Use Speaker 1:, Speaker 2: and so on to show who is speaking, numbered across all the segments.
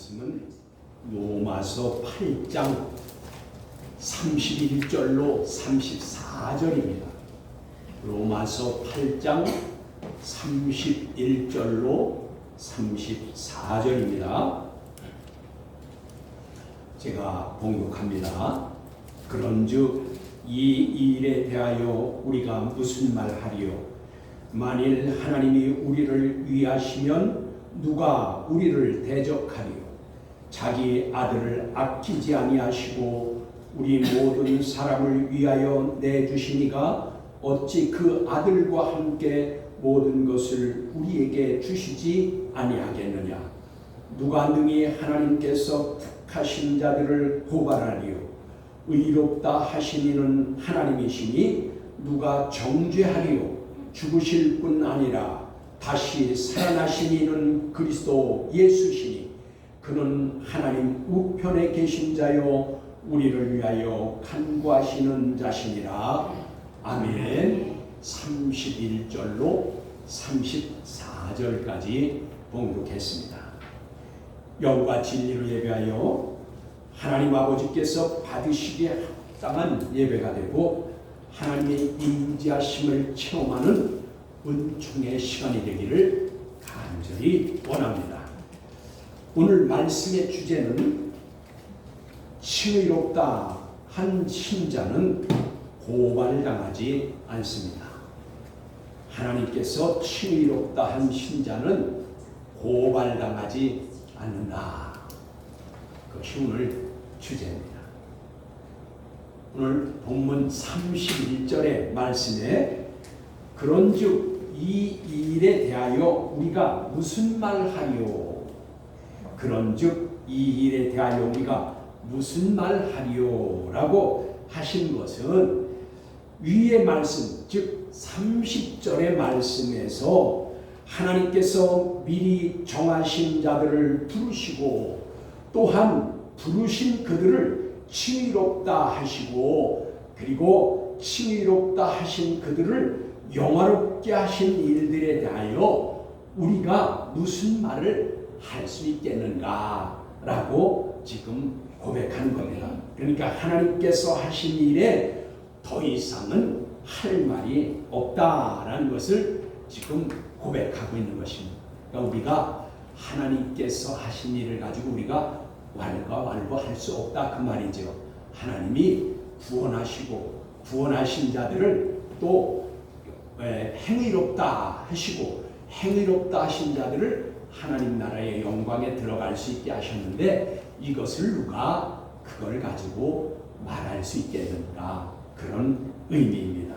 Speaker 1: 말씀은 로마서 8장 31절로 34절입니다. 로마서 8장 31절로 34절입니다. 제가 봉독합니다. 그런즉 이 일에 대하여 우리가 무슨 말하리요? 만일 하나님이 우리를 위하시면 누가 우리를 대적하리요? 자기 아들을 아끼지 아니하시고 우리 모든 사람을 위하여 내주시니가 어찌 그 아들과 함께 모든 것을 우리에게 주시지 아니하겠느냐? 누가 능히 하나님께서 택하신 자들을 고발하리요? 의롭다 하시니는 하나님이시니 누가 정죄하리요? 죽으실 뿐 아니라 다시 살아나시니는 그리스도 예수시니 그는 하나님 우편에 계신 자요 우리를 위하여 간구하시는 자시니라. 아멘. 31절로 34절까지 봉독했습니다. 영과 진리로 예배하여 하나님 아버지께서 받으시기에 합당한 예배가 되고 하나님의 임재하심을 체험하는 은총의 시간이 되기를 간절히 원합니다. 오늘 말씀의 주제는 칭의롭다 한 신자는 고발당하지 않습니다. 하나님께서 칭의롭다 한 신자는 고발당하지 않는다. 그것이 오늘 주제입니다. 오늘 본문 31절의 말씀에 그런즉 이 일에 대하여 우리가 무슨 말하리요? 그런즉 이 일에 대하여 우리가 무슨 말하리요? 라고 하신 것은 위의 말씀, 즉 30절의 말씀에서 하나님께서 미리 정하신 자들을 부르시고 또한 부르신 그들을 칭의롭다 하시고 그리고 칭의롭다 하신 그들을 영화롭게 하신 일들에 대하여 우리가 무슨 말을 할 수 있겠는가 라고 지금 고백하는 겁니다. 그러니까 하나님께서 하신 일에 더 이상은 할 말이 없다라는 것을 지금 고백하고 있는 것입니다. 그러니까 우리가 하나님께서 하신 일을 가지고 우리가 왈가왈부할 수 없다 그 말이죠. 하나님이 구원하시고 구원하신 자들을 또 행위롭다 하시고 행위롭다 하신 자들을 하나님 나라의 영광에 들어갈 수 있게 하셨는데 이것을 누가 그걸 가지고 말할 수 있겠는가 그런 의미입니다.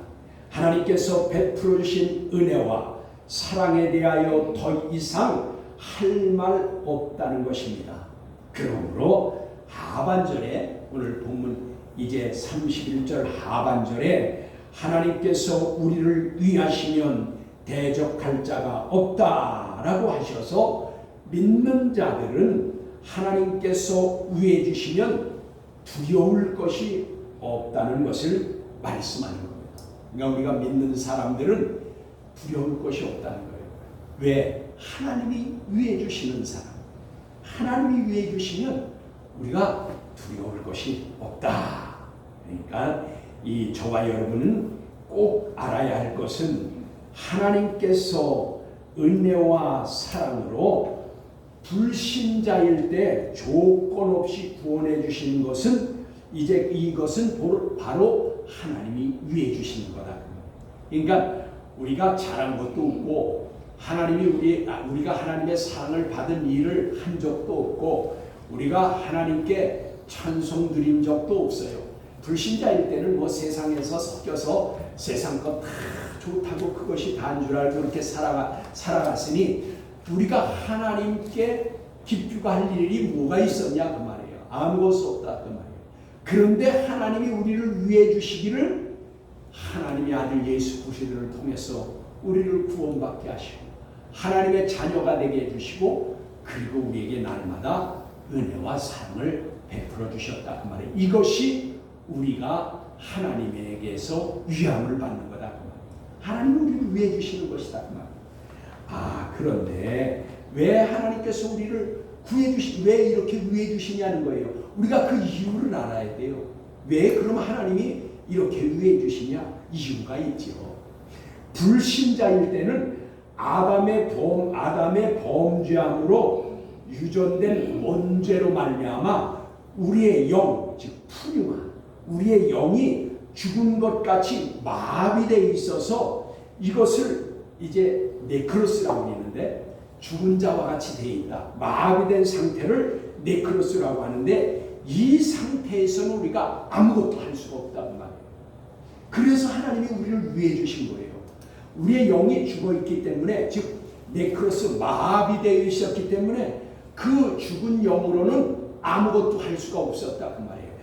Speaker 1: 하나님께서 베풀어 주신 은혜와 사랑에 대하여 더 이상 할 말 없다는 것입니다. 그러므로 하반절에 오늘 본문 이제 31절 하반절에 하나님께서 우리를 위하시면 대적할 자가 없다라고 하셔서 믿는 자들은 하나님께서 위해 주시면 두려울 것이 없다는 것을 말씀하는 겁니다. 그러니까 우리가 믿는 사람들은 두려울 것이 없다는 거예요. 왜? 하나님이 위해 주시는 사람. 하나님이 위해 주시면 우리가 두려울 것이 없다. 그러니까 이 저와 여러분은 꼭 알아야 할 것은 하나님께서 은혜와 사랑으로 불신자일 때 조건 없이 구원해 주시는 것은 이제 이것은 바로 하나님이 위해 주시는 거다. 그러니까 우리가 잘한 것도 없고 하나님이 우리가 하나님의 사랑을 받은 일을 한 적도 없고 우리가 하나님께 찬송 드린 적도 없어요. 불신자일 때는 뭐 세상에서 섞여서 세상 것 다 좋다고 그것이 다인 줄 알고 그렇게 살아갔으니 우리가 하나님께 기쁘가 할 일이 뭐가 있었냐 그 말이에요. 아무것도 없다 그 말이에요. 그런데 하나님이 우리를 위해 주시기를 하나님의 아들 예수 그리스도를 통해서 우리를 구원받게 하시고 하나님의 자녀가 되게 해주시고 그리고 우리에게 날마다 은혜와 사랑을 베풀어 주셨다 그 말이에요. 이것이 우리가 하나님에게서 위함을 받는 거다 그 말이에요. 하나님이 우리를 위해 주시는 것이다 그 말이에요. 그런데 왜 하나님께서 우리를 왜 이렇게 위해 주시냐는 거예요. 우리가 그 이유를 알아야 돼요. 왜 그럼 하나님이 이렇게 위해 주시냐? 이유가 있죠. 불신자일 때는 아담의 범죄함으로 유전된 원죄로 말미암아 우리의 영, 즉 푸뉴마, 우리의 영이 죽은 것 같이 마비되어 있어서 이것을 이제 네크로스라고 하는데, 죽은 자와 같이 되어 있다. 마비된 상태를 네크로스라고 하는데, 이 상태에서는 우리가 아무것도 할 수가 없다는 말이에요. 그래서 하나님이 우리를 위해 주신 거예요. 우리의 영이 죽어 있기 때문에, 즉 네크로스, 마비되어 있었기 때문에 그 죽은 영으로는 아무것도 할 수가 없었다 그 말이에요.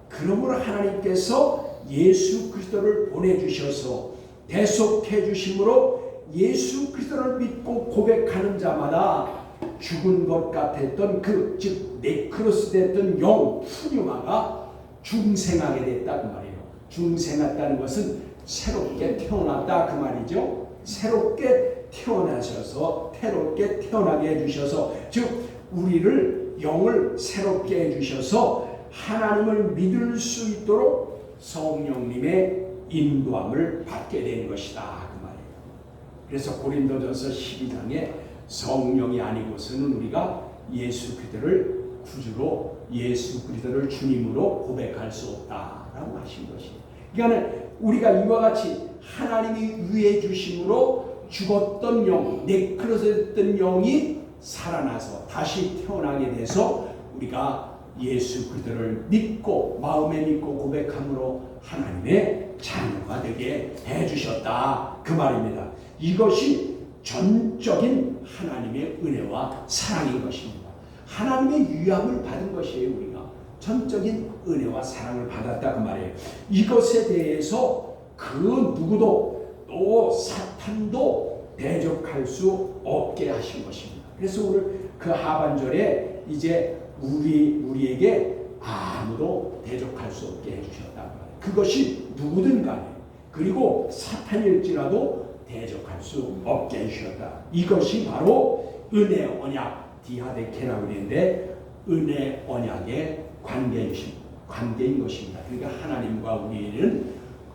Speaker 1: 그러므로 하나님께서 예수 그리스도를 보내주셔서 대속해 주심으로 예수 그리스도를 믿고 고백하는 자마다 죽은 것 같았던 즉 네크로스 됐던 영 푸뉴마가 중생하게 됐다 그 말이에요. 중생했다는 것은 새롭게 태어났다 그 말이죠. 새롭게 태어나게 해주셔서, 즉 우리를 영을 새롭게 해주셔서 하나님을 믿을 수 있도록 성령님의 인도함을 받게 된 것이다 그 말이에요. 그래서 고린도전서 12장에 성령이 아니고서는 우리가 예수 그리스도를 구주로, 예수 그리스도를 주님으로 고백할 수 없다라고 하신 것이에요. 그러니까 우리가 이와 같이 하나님이 위해 주심으로 죽었던 영, 네크로스됐던 영이 살아나서 다시 태어나게 돼서 우리가 예수 그리스도를 믿고 마음에 믿고 고백함으로 하나님의 자녀가 되게 해주셨다 그 말입니다. 이것이 전적인 하나님의 은혜와 사랑인 것입니다. 하나님의 위함을 받은 것이에요. 우리가 전적인 은혜와 사랑을 받았다 그 말이에요. 이것에 대해서 그 누구도 또 사탄도 대적할 수 없게 하신 것입니다. 그래서 오늘 그 하반절에 이제 우리에게 아무도 대적할 수 없게 해주셨다. 그것이 누구든 간에, 그리고 사탄일지라도 대적할 수 없게 해주셨다. 이것이 바로 은혜 언약, 디하데케라고 하는데 은혜 언약의 관계인 것입니다. 그러니까 하나님과 우리는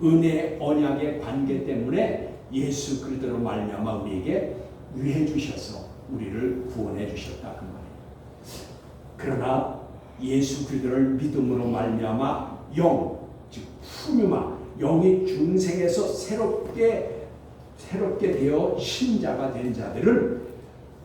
Speaker 1: 은혜 언약의 관계 때문에 예수 그리스도로 말미암아 우리에게 위해 주셔서 우리를 구원해 주셨다 그 말이에요. 그러나 예수 그리스도를 믿음으로 말미암아 영, 즉 푸뉴마, 영이 중생에서 새롭게 되어 신자가 된 자들은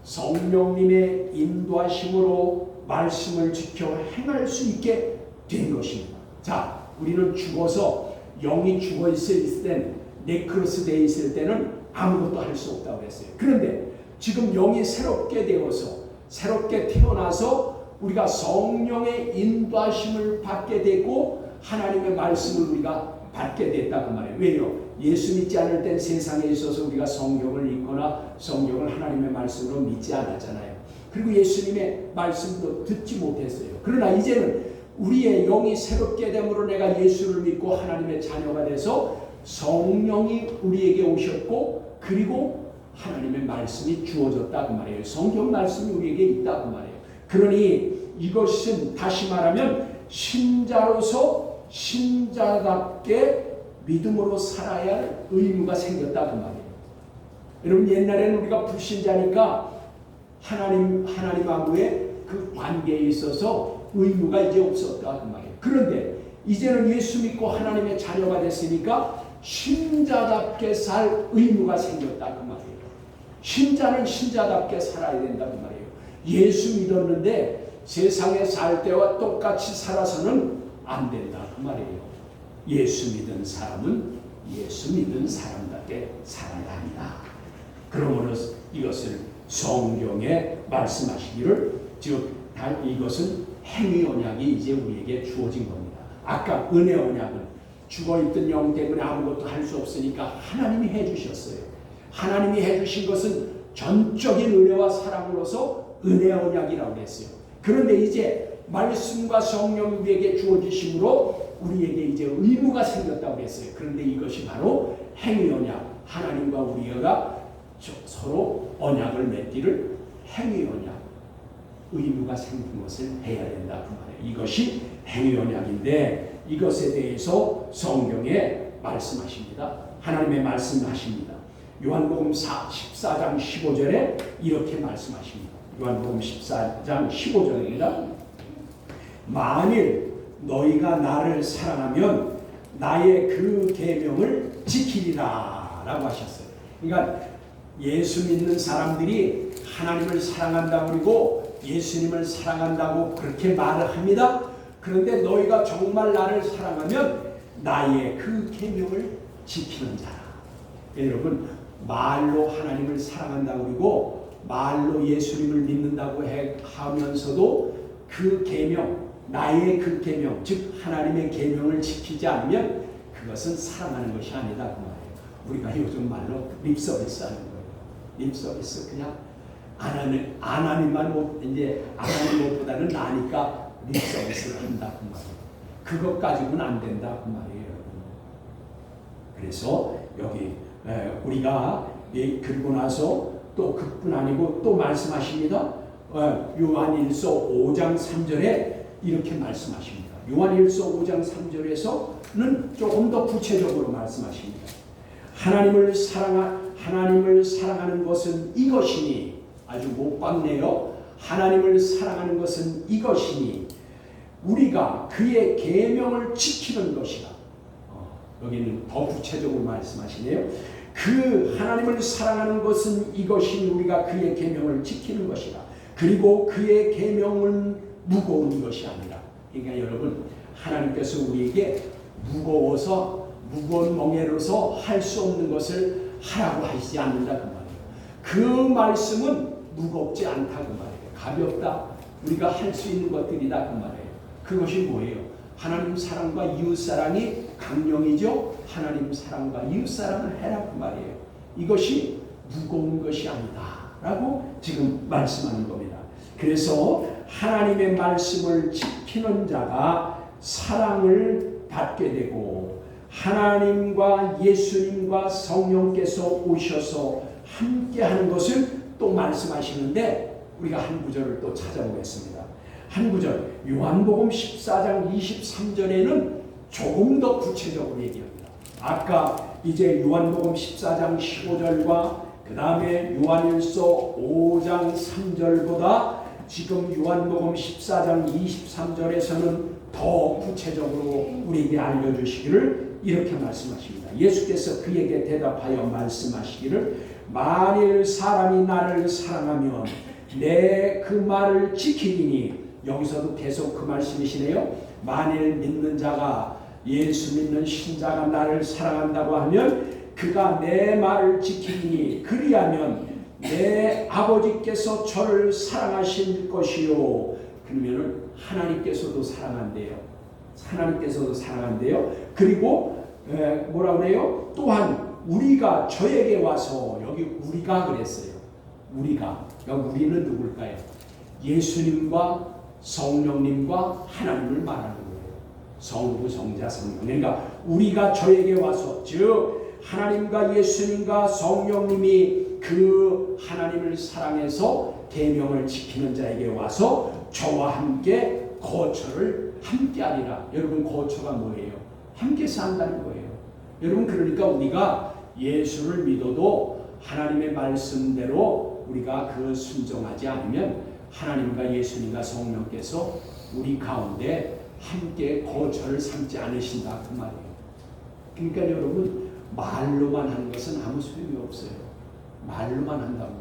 Speaker 1: 성령님의 인도하심으로 말씀을 지켜 행할 수 있게 된 것입니다. 자, 우리는 죽어서 영이 죽어 있을 땐, 네크로스 되어 있을 때는 아무것도 할 수 없다고 했어요. 그런데 지금 영이 새롭게 되어서, 새롭게 태어나서 우리가 성령의 인도하심을 받게 되고 하나님의 말씀을 우리가 받게 됐다 그 말이에요. 왜요? 예수 믿지 않을 땐 세상에 있어서 우리가 성경을 읽거나 성경을 하나님의 말씀으로 믿지 않았잖아요. 그리고 예수님의 말씀도 듣지 못했어요. 그러나 이제는 우리의 영이 새롭게 됨으로 내가 예수를 믿고 하나님의 자녀가 돼서 성령이 우리에게 오셨고, 그리고 하나님의 말씀이 주어졌다 그 말이에요. 성경 말씀이 우리에게 있다 그 말이에요. 그러니 이것은 다시 말하면 신자로서 신자답게 믿음으로 살아야 할 의무가 생겼다 그 말이에요. 여러분, 옛날에는 우리가 불신자니까 하나님하고의 그 관계에 있어서 의무가 이제 없었다 그 말이에요. 그런데 이제는 예수 믿고 하나님의 자녀가 됐으니까 신자답게 살 의무가 생겼다 그 말이에요. 신자는 신자답게 살아야 된다 그 말이에요. 예수 믿었는데 세상에 살 때와 똑같이 살아서는 안 된다 그 말이에요. 예수 믿은 사람은 예수 믿은 사람답게 살아야 한다. 그러므로 이것을 성경에 말씀하시기를, 즉 이것은 행위 언약이 이제 우리에게 주어진 겁니다. 아까 은혜 언약은 죽어있던 영 때문에 아무것도 할 수 없으니까 하나님이 해주셨어요. 하나님이 해주신 것은 전적인 은혜와 사랑으로서 은혜 언약이라고 했어요. 그런데 이제 말씀과 성령이 우리에게 주어지심으로 우리에게 이제 의무가 생겼다고 했어요. 그런데 이것이 바로 행위 언약, 하나님과 우리가 서로 언약을 맺기를 행위 언약, 의무가 생긴 것을 해야 된다 그 말이에요. 이것이 행위 언약인데 이것에 대해서 성경에 말씀하십니다. 하나님의 말씀하십니다. 요한복음 14장 15절에 이렇게 말씀하십니다. 요한복음 14장 15절입니다. 만일 너희가 나를 사랑하면 나의 그 계명을 지키리라 라고 하셨어요. 그러니까 예수 믿는 사람들이 하나님을 사랑한다고 그러고 예수님을 사랑한다고 그렇게 말을 합니다. 그런데 너희가 정말 나를 사랑하면 나의 그 계명을 지키는 자라. 여러분 말로 하나님을 사랑한다고 그러고 말로 예수님을 믿는다고 하면서도 그 계명, 나의 그 계명, 즉 하나님의 계명을 지키지 않으면 그것은 사랑하는 것이 아니다 그 말이에요. 우리가 요즘 말로 립서비스 하는 거예요. 립서비스 그냥 안 하니만 못 이제 안 하는 것보다는 나니까 립서비스를 한다 그 말이에요. 그것 가지고는 안 된다 그 말이에요. 그래서 여기 우리가 그리고 나서 또 그뿐 아니고 또 말씀하십니다. 요한일서 5장 3절에 이렇게 말씀하십니다. 요한일서 5장 3절에서는 조금 더 구체적으로 말씀하십니다. 하나님을 사랑하는 것은 이것이니 아주 못 박네요. 하나님을 사랑하는 것은 이것이니 우리가 그의 계명을 지키는 것이다. 여기는 더 구체적으로 말씀하시네요. 그 하나님을 사랑하는 것은 이것이니 우리가 그의 계명을 지키는 것이다. 그리고 그의 계명은 무거운 것이 아니라. 그러니까 여러분 하나님께서 우리에게 무거운 멍에로서 할 수 없는 것을 하라고 하시지 않는다 그 말이에요. 그 말씀은 무겁지 않다 그 말이에요. 가볍다. 우리가 할 수 있는 것들이다 그 말이에요. 그것이 뭐예요? 하나님 사랑과 이웃 사랑이 강령이죠. 하나님 사랑과 이웃 사랑을 해라 그 말이에요. 이것이 무거운 것이 아니다 라고 지금 말씀하는 겁니다. 그래서 하나님의 말씀을 지키는 자가 사랑을 받게 되고 하나님과 예수님과 성령께서 오셔서 함께하는 것을 또 말씀하시는데 우리가 한 구절을 또 찾아보겠습니다. 한 구절 요한복음 14장 23절에는 조금 더 구체적으로 얘기합니다. 아까 이제 요한복음 14장 15절과 그 다음에 요한일서 5장 3절보다 지금 요한복음 14장 23절에서는 더 구체적으로 우리에게 알려주시기를 이렇게 말씀하십니다. 예수께서 그에게 대답하여 말씀하시기를 만일 사람이 나를 사랑하면 내 그 말을 지키리니 여기서도 계속 그 말씀이시네요. 만일 믿는 자가 예수 믿는 신자가 나를 사랑한다고 하면 그가 내 말을 지키니 그리하면 내 아버지께서 저를 사랑하실 것이요. 그러면은 하나님께서도 사랑한대요. 하나님께서도 사랑한대요. 그리고 뭐라 그래요? 또한 우리가 저에게 와서 여기 우리가 그랬어요. 우리가 우리는 누굴까요? 예수님과 성령님과 하나님을 말하는 거예요. 성부, 성자, 성령. 그러니까 우리가 저에게 와서 즉 하나님과 예수님과 성령님이 그 하나님을 사랑해서 계명을 지키는 자에게 와서 저와 함께 거처를 함께하리라. 여러분 거처가 뭐예요? 함께 산다는 거예요. 여러분 그러니까 우리가 예수를 믿어도 하나님의 말씀대로 우리가 그 순종하지 않으면 하나님과 예수님과 성령께서 우리 가운데 함께 거처를 삼지 않으신다 그 말이에요. 그러니까 여러분 말로만 하는 것은 아무 소용이 없어요. 말로만 한다고.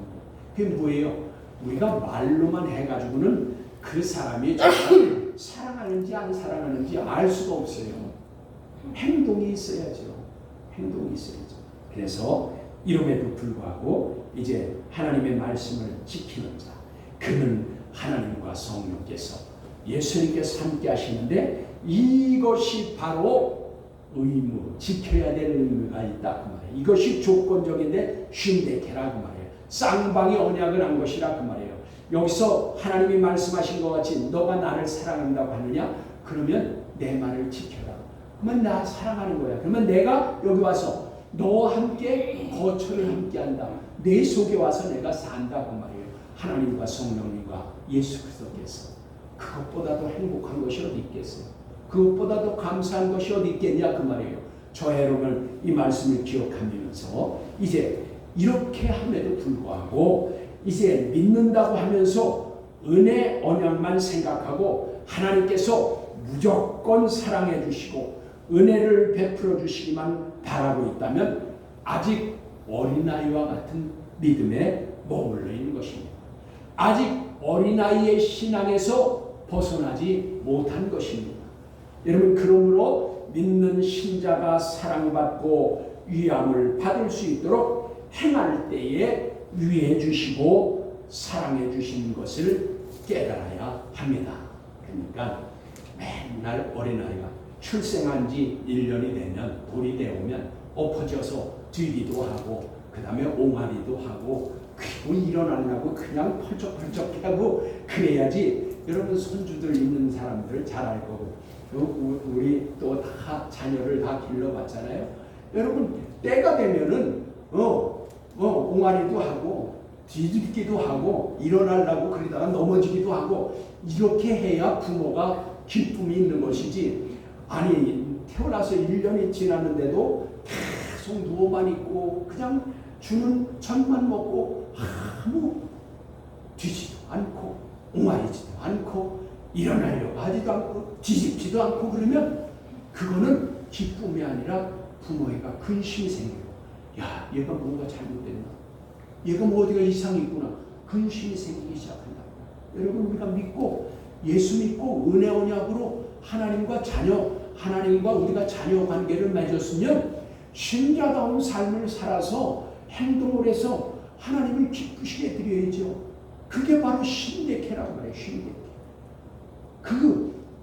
Speaker 1: 그게 뭐예요? 우리가 말로만 해가지고는 그 사람이 정말 사랑하는지 안 사랑하는지 알 수가 없어요. 행동이 있어야죠. 행동이 있어야죠. 그래서 이름에도 불구하고 이제 하나님의 말씀을 지키는 자, 그는 하나님과 성령께서 예수님께서 함께 하시는데 이것이 바로 의무, 지켜야 될 의무가 있다 그 말이에요. 이것이 조건적인데 쉰데케라 그 말이에요. 쌍방이 언약을 한 것이라 그 말이에요. 여기서 하나님이 말씀하신 것 같이 너가 나를 사랑한다고 하느냐? 그러면 내 말을 지켜라. 그러면 나 사랑하는 거야. 그러면 내가 여기 와서 너와 함께 거처를 함께 한다. 내 속에 와서 내가 산다 그 말이에요. 하나님과 성령님과 예수 그리스도께서 그것보다도 행복한 것이 어디 있겠어요? 그것보다도 감사한 것이 어디 있겠냐 그 말이에요. 저 여러분 이 말씀을 기억하면서 이제 이렇게 함에도 불구하고 이제 믿는다고 하면서 은혜 언약만 생각하고 하나님께서 무조건 사랑해 주시고 은혜를 베풀어 주시기만 바라고 있다면 아직 어린아이와 같은 믿음에 머물러 있는 것입니다. 아직 어린아이의 신앙에서 벗어나지 못한 것입니다. 여러분 그러므로 믿는 신자가 사랑받고 위함을 받을 수 있도록 행할 때에 위해 주시고 사랑해 주시는 것을 깨달아야 합니다. 그러니까 맨날 어린아이가 출생한 지 1년이 되면 돌이 되오면 엎어져서 뛰기도 하고 그 다음에 옹알이도 하고 그리고 일어나려고 그냥 펄쩍펄쩍하고 그래야지. 여러분 손주들 있는 사람들 잘 알 거고 우리 또 다 자녀를 다 길러봤잖아요. 여러분 때가 되면은 옹알이도 하고 뒤집기도 하고 일어나려고 그러다가 넘어지기도 하고 이렇게 해야 부모가 기쁨이 있는 것이지. 아니 태어나서 1년이 지났는데도 계속 누워만 있고 그냥 주는 전만 먹고 아무 뒤지도 않고 옹알이지도 않고 일어나려고 하지도 않고 뒤집지도 않고 그러면 그거는 기쁨이 아니라 부모가 근심이 생겨요. 야 얘가 뭔가 잘못됐나? 얘가 뭐 어디가 이상이 있구나. 근심이 생기기 시작한다. 여러분 우리가 믿고 예수 믿고 은혜 언약으로 하나님과 우리가 자녀 관계를 맺었으면 신자다운 삶을 살아서 행동을 해서 하나님을 기쁘시게 드려야죠. 그게 바로 신대케라고 말해요. 신대케.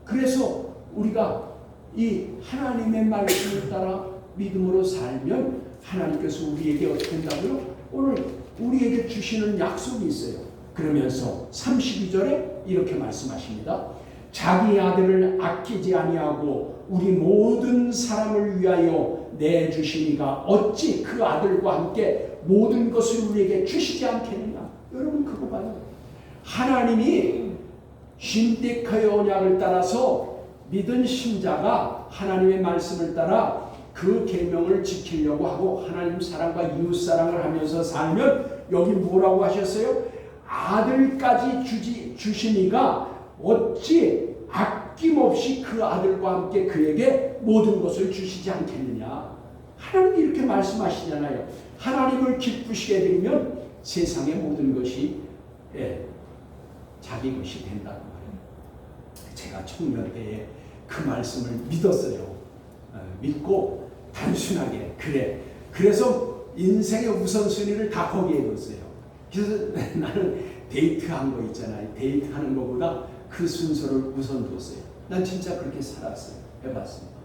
Speaker 1: 그래서 우리가 이 하나님의 말씀을 따라 믿음으로 살면 하나님께서 우리에게 어떻게 한다고요? 오늘 우리에게 주시는 약속이 있어요. 그러면서 32절에 이렇게 말씀하십니다. 자기 아들을 아끼지 아니하고 우리 모든 사람을 위하여 내주시니가 어찌 그 아들과 함께 모든 것을 우리에게 주시지 않겠느냐. 여러분 그거 봐요. 하나님이 신대케의 언약을 따라서 믿은 신자가 하나님의 말씀을 따라 그 계명을 지키려고 하고 하나님 사랑과 이웃 사랑을 하면서 살면 여기 뭐라고 하셨어요? 아들까지 주시니가 어찌 아낌없이 그 아들과 함께 그에게 모든 것을 주시지 않겠느냐. 하나님이 이렇게 말씀하시잖아요. 하나님을 기쁘시게 되면 세상의 모든 것이 자기 것이 된다는 말이에요. 제가 청년 때에 그 말씀을 믿었어요. 믿고 단순하게 그래서 인생의 우선순위를 다 거기에 뒀어요. 그래서 나는 데이트한 거 있잖아요. 데이트하는 것보다 그 순서를 우선 뒀어요. 난 진짜 그렇게 살았어요. 해봤습니다.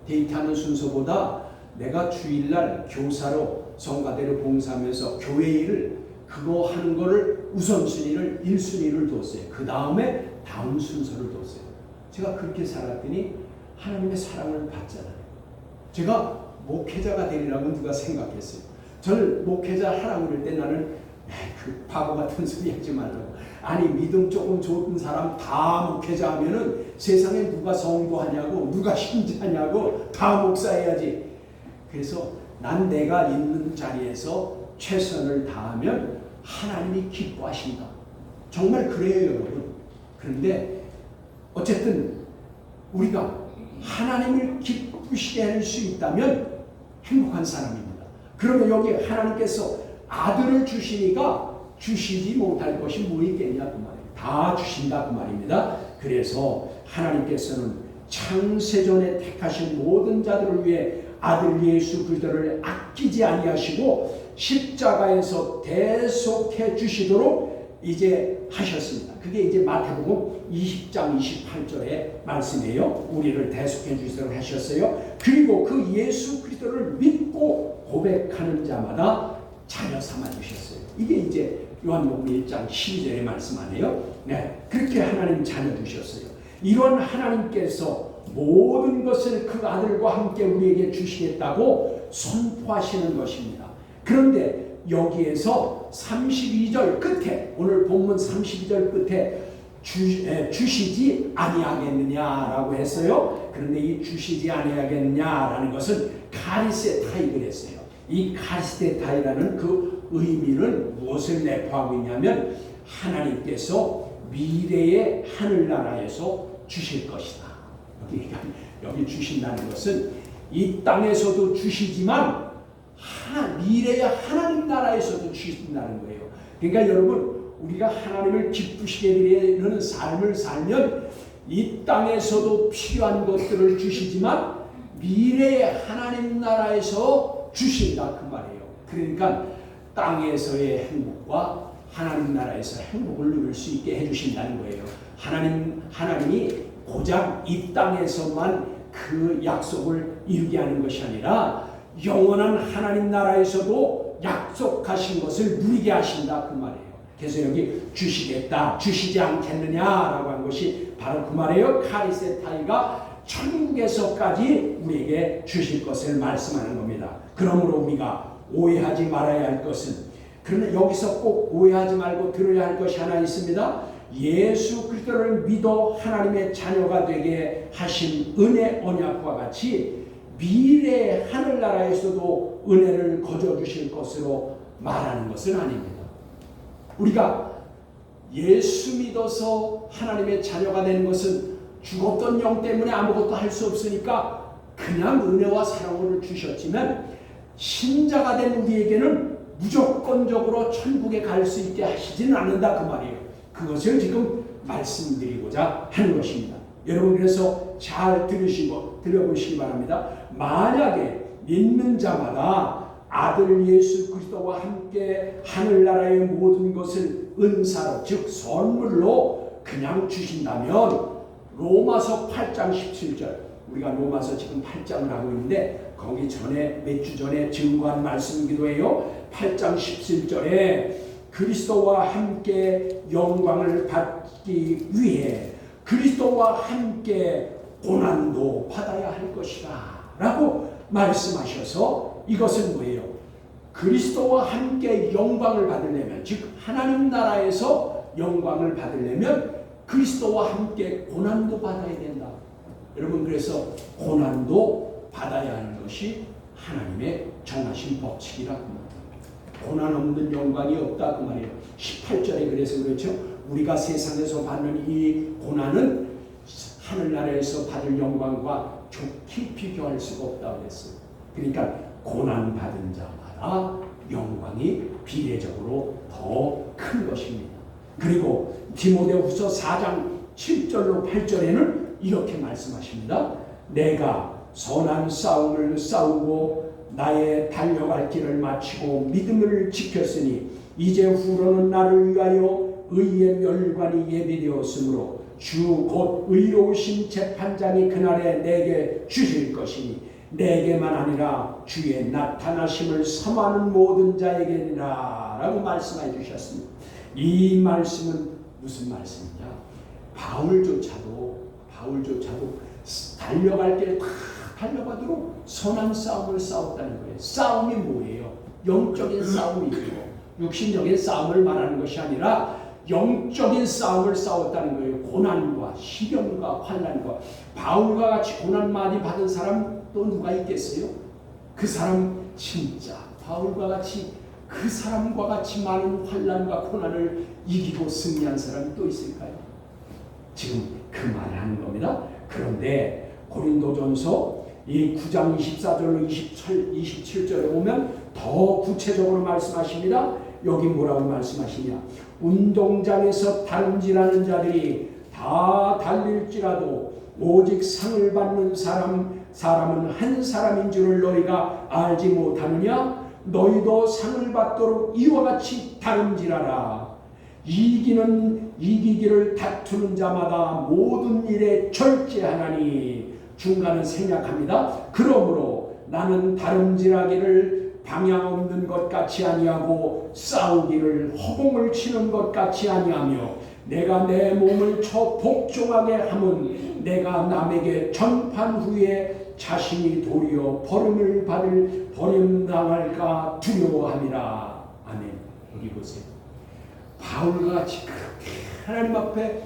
Speaker 1: 데이트하는 순서보다 내가 주일날 교사로 성가대로 봉사하면서 교회 일을 그거 하는 거를 우선순위를 1순위를 뒀어요. 그 다음에 다음 순서를 뒀어요. 제가 그렇게 살았더니 하나님의 사랑을 받잖아요. 제가 목회자가 되리라고 누가 생각했어요. 저를 목회자 하라고 그럴 때 나는 그 바보 같은 소리 하지 말라고. 아니 믿음 조금 좋은 사람 다 목회자 하면은 세상에 누가 성도하냐고 누가 신자냐고 다 목사해야지. 그래서 난 내가 있는 자리에서 최선을 다하면 하나님이 기뻐하신다. 정말 그래요 여러분. 그런데 어쨌든 우리가 하나님을 기쁘시게 할 수 있다면 행복한 사람입니다. 그러면 여기 하나님께서 아들을 주시니까 주시지 못할 것이 뭐 있겠냐 그 말이에요. 다 주신다 그 말입니다. 그래서 하나님께서는 창세전에 택하신 모든 자들을 위해 아들 예수 그리스도를 아끼지 아니하시고 십자가에서 대속해 주시도록 이제 하셨습니다. 그게 이제 마태복음 20장 28절의 말씀이에요. 우리를 대속해 주시도록 하셨어요. 그리고 그 예수 그리스도를 믿고 고백하는 자마다 자녀 삼아 주셨어요. 이게 이제 요한복음 1장 12절의 말씀 아니에요? 네, 그렇게 하나님 자녀 주셨어요. 이런 하나님께서 모든 것을 그 아들과 함께 우리에게 주시겠다고 선포하시는 것입니다. 그런데 여기에서 32절 끝에, 오늘 본문 32절 끝에 주시지 아니하겠느냐라고 했어요. 그런데 이 주시지 아니하겠느냐라는 것은 카리스테타이를 했어요. 이 카리스테타이라는 그 의미는 무엇을 내포하고 있냐면 하나님께서 미래의 하늘나라에서 주실 것이다. 여기 주신다는 것은 이 땅에서도 주시지만 미래의 하나님 나라에서도 주신다는 거예요. 그러니까 여러분, 우리가 하나님을 기쁘시게 되는 삶을 살면 이 땅에서도 필요한 것들을 주시지만 미래의 하나님 나라에서 주신다 그 말이에요. 그러니까 땅에서의 행복과 하나님 나라에서 행복을 누릴 수 있게 해주신다는 거예요. 하나님이 고작 이 땅에서만 그 약속을 이루게 하는 것이 아니라 영원한 하나님 나라에서도 약속하신 것을 누리게 하신다 그 말이에요. 그래서 여기 주시겠다, 주시지 않겠느냐라고 한 것이 바로 그 말이에요. 카리스테타이가 천국에서까지 우리에게 주실 것을 말씀하는 겁니다. 그러므로 우리가 오해하지 말아야 할 것은, 그러나 여기서 꼭 오해하지 말고 들어야 할 것이 하나 있습니다. 예수 그리스도를 믿어 하나님의 자녀가 되게 하신 은혜 언약과 같이 미래의 하늘나라에서도 은혜를 거저 주실 것으로 말하는 것은 아닙니다. 우리가 예수 믿어서 하나님의 자녀가 되는 것은 죽었던 영 때문에 아무것도 할 수 없으니까 그냥 은혜와 사랑을 주셨지만, 신자가 된 우리에게는 무조건적으로 천국에 갈 수 있게 하시지는 않는다 그 말이에요. 그것을 지금 말씀드리고자 하는 것입니다. 여러분, 그래서 잘 들어보시기 바랍니다. 만약에 믿는 자마다 아들 예수 그리스도와 함께 하늘나라의 모든 것을 은사로, 즉 선물로 그냥 주신다면, 로마서 8장 17절, 우리가 로마서 지금 8장을 하고 있는데 거기 전에 몇 주 전에 증거한 말씀이기도 해요. 8장 17절에 그리스도와 함께 영광을 받기 위해 그리스도와 함께 고난도 받아야 할 것이다 라고 말씀하셔서, 이것은 뭐예요? 그리스도와 함께 영광을 받으려면, 즉 하나님 나라에서 영광을 받으려면 그리스도와 함께 고난도 받아야 된다. 여러분, 그래서 고난도 받아야 하는 것이 하나님의 정하신 법칙이라고 합니다. 고난 없는 영광이 없다 그 말이에요. 18절에 그래서 그렇죠. 우리가 세상에서 받는 이 고난은 하늘나라에서 받을 영광과 좋게 비교할 수가 없다고 했어요. 그러니까 고난 받은 자마다 영광이 비례적으로 더 큰 것입니다. 그리고 디모데후서 4장 7절로 8절에는 이렇게 말씀하십니다. 내가 선한 싸움을 싸우고 나의 달려갈 길을 마치고 믿음을 지켰으니 이제 후로는 나를 위하여 의의 멸관이 예비되었으므로 주 곧 의로우신 재판장이 그날에 내게 주실 것이니 내게만 아니라 주의 나타나심을 섬하는 모든 자에게니라 라고 말씀해 주셨습니다. 이 말씀은 무슨 말씀이냐? 바울조차도 달려갈 길 다 달려가도록 선한 싸움을 싸웠다는 거예요. 싸움이 뭐예요? 영적인 싸움이고 육신적인 싸움을 말하는 것이 아니라 영적인 싸움을 싸웠다는 거예요. 고난과 시련과 환난과. 바울과 같이 고난 많이 받은 사람 또 누가 있겠어요? 그 사람 진짜 바울과 같이, 그 사람과 같이 많은 환난과 고난을 이기고 승리한 사람이 또 있을까요? 지금 그 말을 하는 겁니다. 그런데 고린도전서 이 9장 24절로 27절에 보면 더 구체적으로 말씀하십니다. 여기 뭐라고 말씀하시냐? 운동장에서 다름질하는 자들이 다 달릴지라도 오직 상을 받는 사람은 한 사람인 줄을 너희가 알지 못하느냐? 너희도 상을 받도록 이와 같이 다름질하라. 이기기를 다투는 자마다 모든 일에 절제하나니. 중간은 생략합니다. 그러므로 나는 다름질하기를 방향 없는 것 같이 아니하고 싸우기를 허공을 치는 것 같이 아니하며 내가 내 몸을 쳐 복종하게 하면 내가 남에게 전판 후에 자신이 도리어 버림당할까 두려워함이라. 아멘. 여기 보세요. 바울과 같이 그렇게 하나님 앞에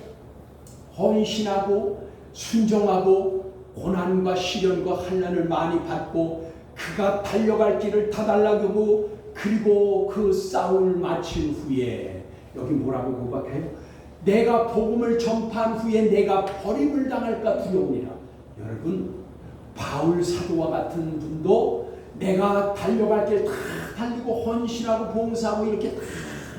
Speaker 1: 헌신하고 순종하고 고난과 시련과 환난을 많이 받고 그가 달려갈 길을 다 달라고 그리고 그 싸움을 마친 후에 여기 뭐라고 고백해요? 내가 복음을 전파한 후에 내가 버림을 당할까 두려우니라. 여러분, 바울 사도와 같은 분도 내가 달려갈 길 다 달리고 헌신하고 봉사하고 이렇게 다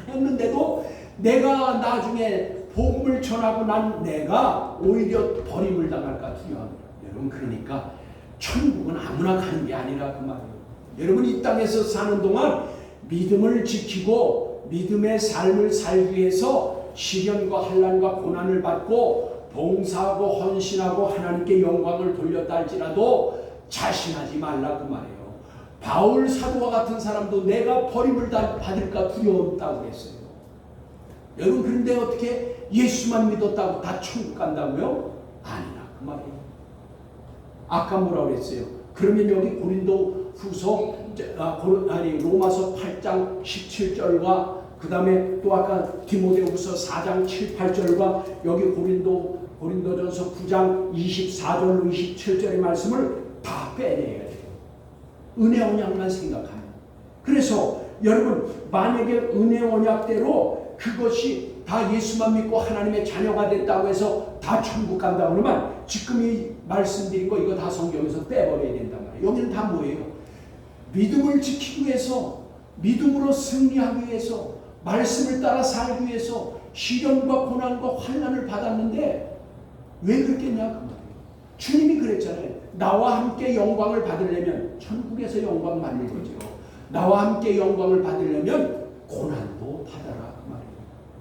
Speaker 1: 했는데도 내가 나중에 복음을 전하고 난 내가 오히려 버림을 당할까 두려워합니다. 여러분, 그러니까 천국은 아무나 가는 게 아니라 그 말이에요. 여러분, 이 땅에서 사는 동안 믿음을 지키고 믿음의 삶을 살기 위해서 시련과 환난과 고난을 받고 봉사하고 헌신하고 하나님께 영광을 돌렸다 할지라도 자신하지 말라 그 말이에요. 바울 사도와 같은 사람도 내가 버림을 받을까 두려웠다고 했어요. 여러분, 그런데 어떻게 예수만 믿었다고 다 천국 간다고요? 아니라 그 말이에요. 아까 뭐라고 그랬어요? 그러면 여기 고린도 후서 로마서 8장 17절과 그 다음에 또 아까 디모데후서 4장 7, 8절과 여기 고린도전서 9장 24절로 27절의 말씀을 다 빼내야 돼요. 은혜 언약만 생각하면. 그래서 여러분, 만약에 은혜 언약대로 그것이 다 예수만 믿고 하나님의 자녀가 됐다고 해서 다 천국 간다고 그러면 지금 이 말씀드린 거 이거 다 성경에서 빼버려야 된단 말이에요. 여기는 다 뭐예요? 믿음을 지키기 위해서, 믿음으로 승리하기 위해서, 말씀을 따라 살기 위해서 시련과 고난과 환난을 받았는데 왜 그랬겠냐 그 말이에요. 주님이 그랬잖아요. 나와 함께 영광을 받으려면 천국에서 영광 받는 거죠. 나와 함께 영광을 받으려면 고난도 받아라 그 말이에요.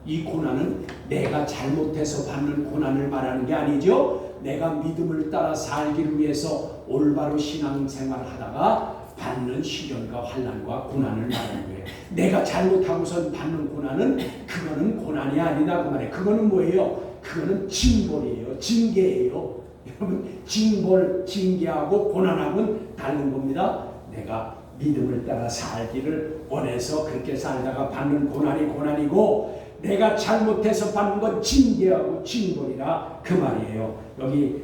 Speaker 1: 이 고난은 내가 잘못해서 받는 고난을 말하는 게 아니죠. 내가 믿음을 따라 살기를 위해서 올바로 신앙생활을 하다가 받는 시련과 환난과 고난을 말하는 거예요. 내가 잘못하고선 받는 고난은 그거는 고난이 아니다 그 말이에요. 그거는 뭐예요? 그거는 징벌이에요. 징계예요. 여러분, 징벌, 징계하고 고난하고는 다른 겁니다. 내가 믿음을 따라 살기를 원해서 그렇게 살다가 받는 고난이 고난이고 내가 잘못해서 받는 건 징계하고 징벌이라 그 말이에요. 여기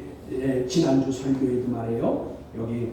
Speaker 1: 지난주 설교에도 말이에요. 여기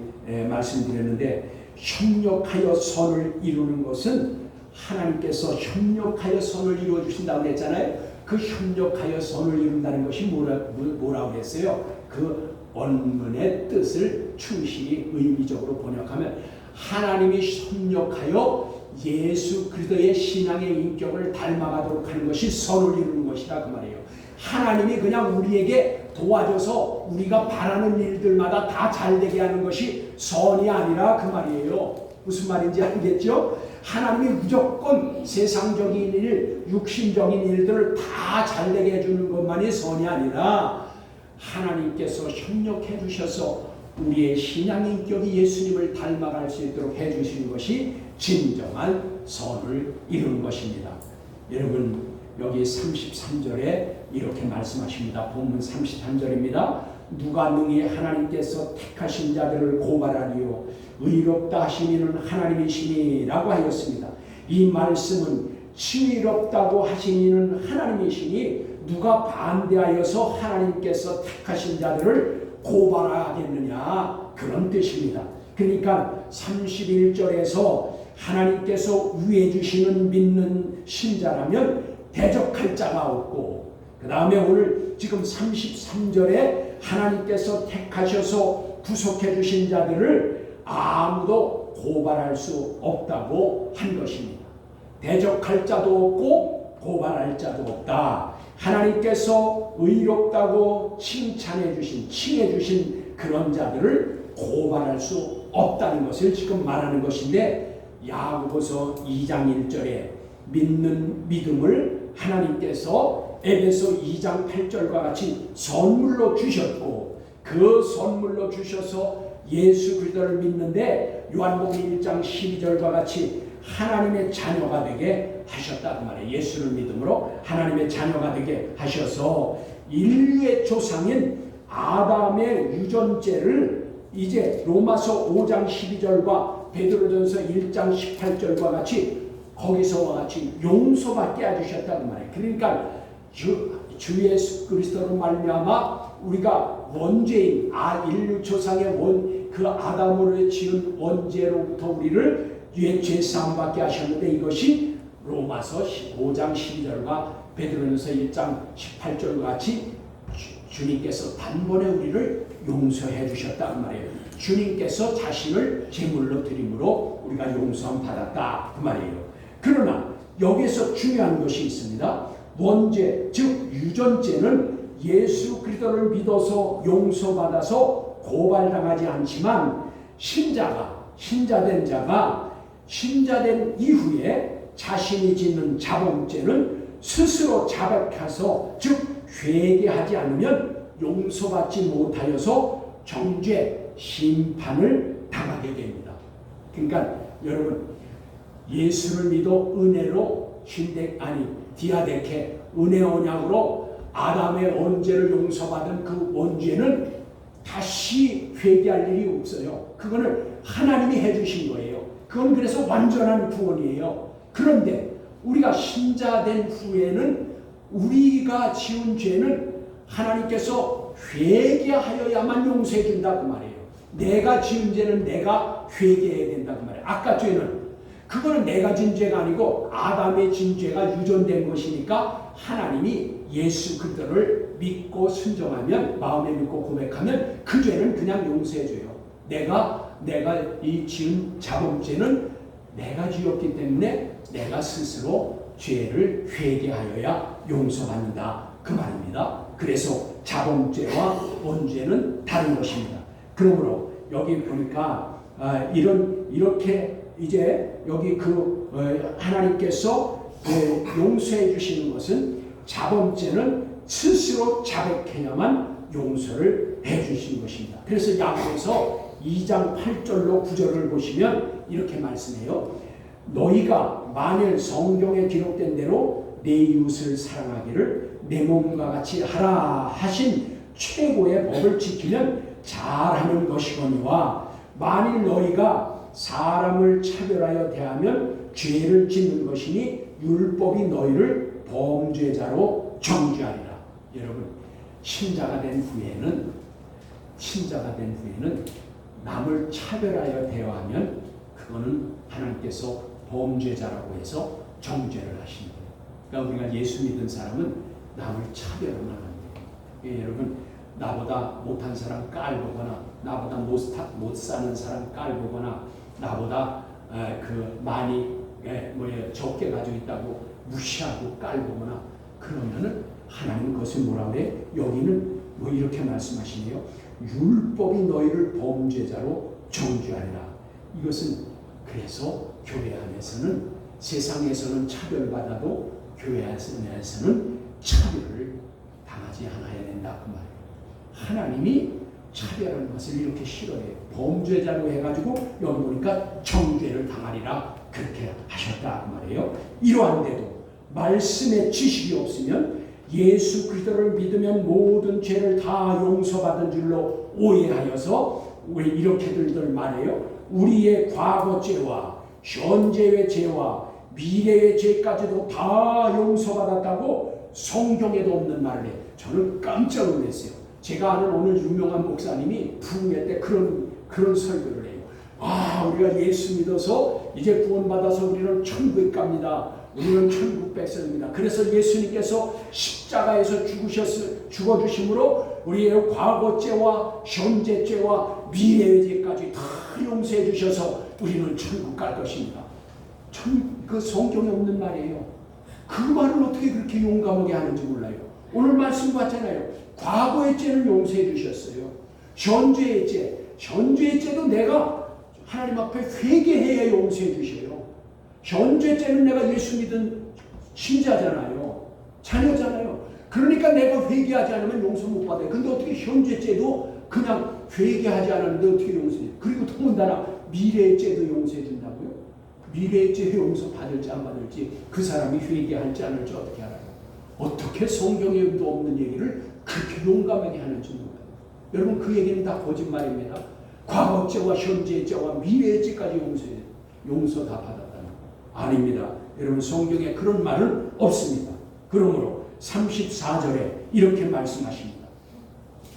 Speaker 1: 말씀드렸는데 협력하여 선을 이루는 것은 하나님께서 협력하여 선을 이루어 주신다고 그랬잖아요. 그 협력하여 선을 이룬다는 것이 뭐라고 했어요? 그 원문의 뜻을 충실히 의미적으로 번역하면 하나님이 협력하여 예수 그리스도의 신앙의 인격을 닮아가도록 하는 것이 선을 이루는 것이다 그 말이에요. 하나님이 그냥 우리에게 도와줘서 우리가 바라는 일들마다 다 잘되게 하는 것이 선이 아니라 그 말이에요. 무슨 말인지 알겠죠? 하나님이 무조건 세상적인 일, 육신적인 일들을 다 잘되게 해주는 것만이 선이 아니라 하나님께서 협력해 주셔서 우리의 신앙 인격이 예수님을 닮아갈 수 있도록 해주시는 것이 진정한 선을 이루는 것입니다. 여러분, 여기 33절에 이렇게 말씀하십니다. 본문 33절입니다. 누가 능히 하나님께서 택하신 자들을 고발하리요 의롭다 하시니는 하나님이시니라고 하였습니다. 이 말씀은 칭의롭다고 하시니는 하나님이시니 누가 반대하여서 하나님께서 택하신 자들을 고발하겠느냐 그런 뜻입니다. 그러니까 31절에서 하나님께서 위해 주시는 믿는 신자라면 대적할 자가 없고 그 다음에 오늘 지금 33절에 하나님께서 택하셔서 구속해 주신 자들을 아무도 고발할 수 없다고 한 것입니다. 대적할 자도 없고 고발할 자도 없다. 하나님께서 의롭다고 칭찬해 주신, 칭해 주신 그런 자들을 고발할 수 없다는 것을 지금 말하는 것인데 야고보서 2장 1절에 믿는 믿음을 하나님께서 에베소 2장 8절과 같이 선물로 주셨고 그 선물로 주셔서 예수 그리스도를 믿는데 요한복음 1장 12절과 같이 하나님의 자녀가 되게 하셨다 그 말이에요. 예수를 믿음으로 하나님의 자녀가 되게 하셔서 인류의 조상인 아담의 유전죄를 이제 로마서 5장 12절과 베드로전서 1장 18절과 같이 거기서와 같이 용서받게 해주셨다는 말이에요. 그러니까 주 예수 그리스도로 말미암아 우리가 원죄인 인류 조상의 그 아담으로 지은 원죄로부터 우리를 죄 사함 받게 하셨는데, 이것이 로마서 15장 12절과 베드로전서 1장 18절과 같이 주님께서 단번에 우리를 용서해 주셨단 말이에요. 주님께서 자신을 제물로 드림으로 우리가 용서함 받았다 그 말이에요. 그러나 여기서 중요한 것이 있습니다. 원죄 즉 유전죄는 예수 그리스도를 믿어서 용서받아서 고발당하지 않지만, 신자된 자가 신자된 이후에 자신이 짓는 자범죄는 스스로 자백해서 즉 회개하지 않으면 용서받지 못하여서 정죄 심판을 당하게 됩니다. 그러니까 여러분, 예수를 믿어 은혜로 디아데케 은혜 언약으로 아담의 원죄를 용서받은 그 원죄는 다시 회개할 일이 없어요. 그거는 하나님이 해주신 거예요. 그건 그래서 완전한 구원이에요. 그런데 우리가 신자된 후에는 우리가 지은 죄는 하나님께서 회개하여야만 용서해 준다 그 말이에요. 내가 지은 죄는 내가 회개해야 된다 그 말이에요. 아까 죄는 그거는 내가 진 죄가 아니고 아담의 진 죄가 유전된 것이니까 하나님이 예수 그리스도를 믿고 순종하면, 마음에 믿고 고백하면 그 죄는 그냥 용서해 줘요. 내가 이 지은 자범죄는 내가 지었기 때문에 내가 스스로 죄를 회개하여야 용서받는다 그 말입니다. 그래서 자범죄와 원죄는 다른 것입니다. 그러므로 여기 보니까 이렇게 이제 여기 하나님께서 용서해 주시는 것은 자범죄는 스스로 자백해야만 용서를 해 주신 것입니다. 그래서 야고보서 2장 8절로 9절을 보시면 이렇게 말씀해요. 너희가 만일 성경에 기록된 대로 내 이웃을 사랑하기를 내 몸과 같이 하라 하신 최고의 법을 지키면 잘하는 것이거니와, 만일 너희가 사람을 차별하여 대하면 죄를 짓는 것이니 율법이 너희를 범죄자로 정죄하리라. 여러분, 신자가 된 후에는 남을 차별하여 대하면 그거는 하나님께서 범죄자라고 해서 정죄를 하시는 거예요. 그러니까 우리가 예수 믿는 사람은 남을 차별하면 안 돼요. 여러분, 나보다 못한 사람 깔보거나, 나보다 못 사는 사람 깔보거나, 나보다 많이 적게 가지고 있다고 무시하고 깔보거나 그러면은 하나님 그것을 뭐라 그래? 여기는 뭐 이렇게 말씀하시네요. 율법이 너희를 범죄자로 정죄하리라. 이것은 그래서 교회 안에서는, 세상에서는 차별받아도 교회 안에서는 차별을 당하지 않아야 된다 그 말이에요. 하나님이 차별하는 것을 이렇게 싫어해요. 범죄자로 해가지고 여기 보니까 정죄를 당하리라 그렇게 하셨다 그 말이에요. 이러한데도 말씀에 지식이 없으면 예수 그리스도를 믿으면 모든 죄를 다 용서받은 줄로 오해하여서 왜 이렇게들 말해요? 우리의 과거 죄와 현재의 죄와 미래의 죄까지도 다 용서받았다고 성경에도 없는 말을 해요. 저는 깜짝 놀랐어요. 제가 아는 오늘 유명한 목사님이 부흥회 때 그런 설교를 해요. 우리가 예수 믿어서 이제 구원받아서 우리는 천국에 갑니다. 우리는 천국 백성입니다. 그래서 예수님께서 십자가에서 죽어주심으로 우리의 과거죄와 현재죄와 미래의 죄까지 다 용서해 주셔서 우리는 천국 갈 것입니다. 그 성경에 없는 말이에요. 그 말을 어떻게 그렇게 용감하게 하는지 몰라요. 오늘 말씀 봤잖아요. 과거의 죄는 용서해 주셨어요. 현재의 죄도 내가 하나님 앞에 회개해야 용서해 주셔요. 현재 죄는 내가 예수 믿은 신자잖아요. 자녀잖아요. 그러니까 내가 회개하지 않으면 용서 못 받아요. 근데 어떻게 현재 죄도 그냥 회개하지 않았는데 어떻게 용서해요? 그리고 더군다나 미래의 죄도 용서해 준다고요? 미래의 죄 용서 받을지 안 받을지 그 사람이 회개할지 안 할지 어떻게 알아요? 어떻게 성경에도 없는 얘기를 그렇게 용감하게 하는지 몰라요. 여러분, 그 얘기는 다 거짓말입니다. 과거죄와 현재죄와 미래죄까지 용서 다 받았다는 거 아닙니다. 여러분 성경에 그런 말은 없습니다. 그러므로 34절에 이렇게 말씀하십니다.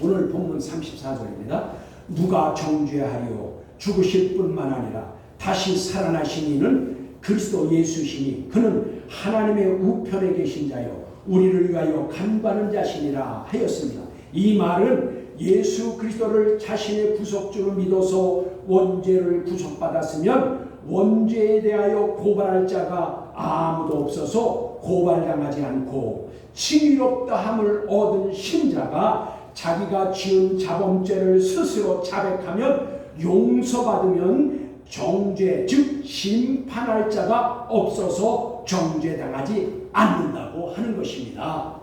Speaker 1: 오늘 본문 34절입니다. 누가 정죄하리요 죽으실 뿐만 아니라 다시 살아나신 이는 그리스도 예수시니 그는 하나님의 우편에 계신 자요 우리를 위하여 간구하는 자시니라 하였습니다. 이 말은 예수 그리스도를 자신의 구속주로 믿어서 원죄를 구속받았으면 원죄에 대하여 고발할 자가 아무도 없어서 고발당하지 않고 칭의롭다함을 얻은 신자가 자기가 지은 자범죄를 스스로 자백하면 용서받으면 정죄 즉 심판할 자가 없어서 정죄당하지 않는다고 하는 것입니다.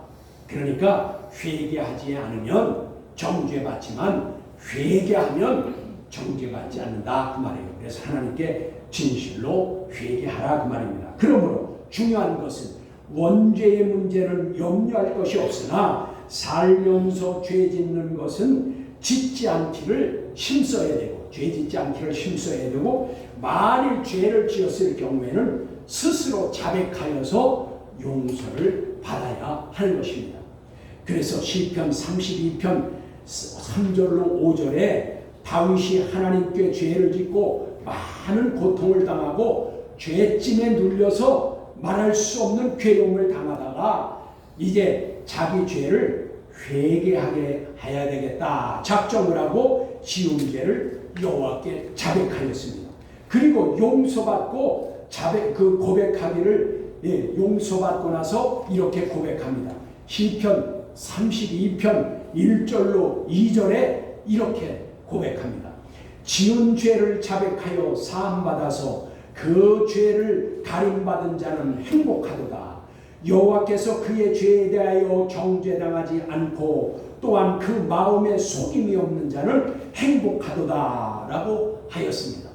Speaker 1: 그러니까 회개하지 않으면 정죄받지만 회개하면 정죄받지 않는다 그 말이에요. 그래서 하나님께 진실로 회개하라 그 말입니다. 그러므로 중요한 것은 원죄의 문제는 염려할 것이 없으나 살면서 죄 짓는 것은 짓지 않기를 힘써야 되고 죄 짓지 않기를 힘써야 되고 만일 죄를 지었을 경우에는 스스로 자백하여서 용서를 받아야 하는 것입니다. 그래서 시편 32편 3절로 5절에 다윗이 하나님께 죄를 짓고 많은 고통을 당하고 죄짐에 눌려서 말할 수 없는 괴로움을 당하다가 이제 자기 죄를 회개하게 해야 되겠다 작정을 하고 지은 죄를 여호와께 자백하였습니다. 그리고 용서받고 고백하기를 용서받고 나서 이렇게 고백합니다. 시편 32편 1절로 2절에 이렇게 고백합니다. 지은 죄를 자백하여 사함받아서 그 죄를 가림받은 자는 행복하도다. 여호와께서 그의 죄에 대하여 정죄당하지 않고 또한 그 마음에 속임이 없는 자는 행복하도다 라고 하였습니다.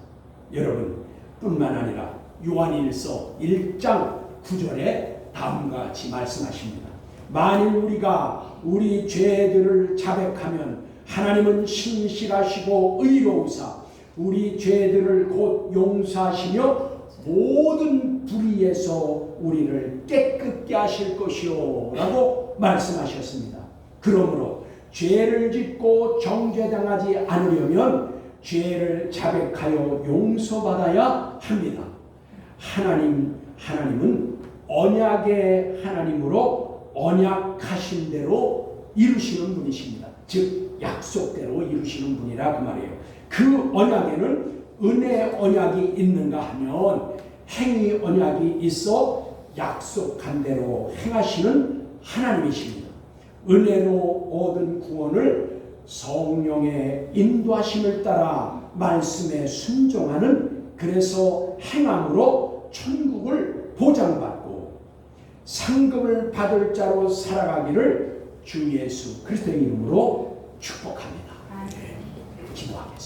Speaker 1: 여러분 뿐만 아니라 요한일서 1장 9절에 다음과 같이 말씀하십니다. 만일 우리가 우리 죄들을 자백하면 하나님은 신실하시고 의로우사 우리 죄들을 곧 용서하시며 모든 불의에서 우리를 깨끗게 하실 것이요 라고 말씀하셨습니다. 그러므로 죄를 짓고 정죄당하지 않으려면 죄를 자백하여 용서받아야 합니다. 하나님은 언약의 하나님으로 언약하신 대로 이루시는 분이십니다. 즉 약속대로 이루시는 분이라 그 말이에요. 그 언약에는 은혜 언약이 있는가 하면 행위 언약이 있어 약속한 대로 행하시는 하나님이십니다. 은혜로 얻은 구원을 성령의 인도하심을 따라 말씀에 순종하는 그래서 행함으로 천국을 보장받고 상급을 받을 자로 살아가기를 주 예수 그리스도의 이름으로 축복합니다. 기도하겠습니다.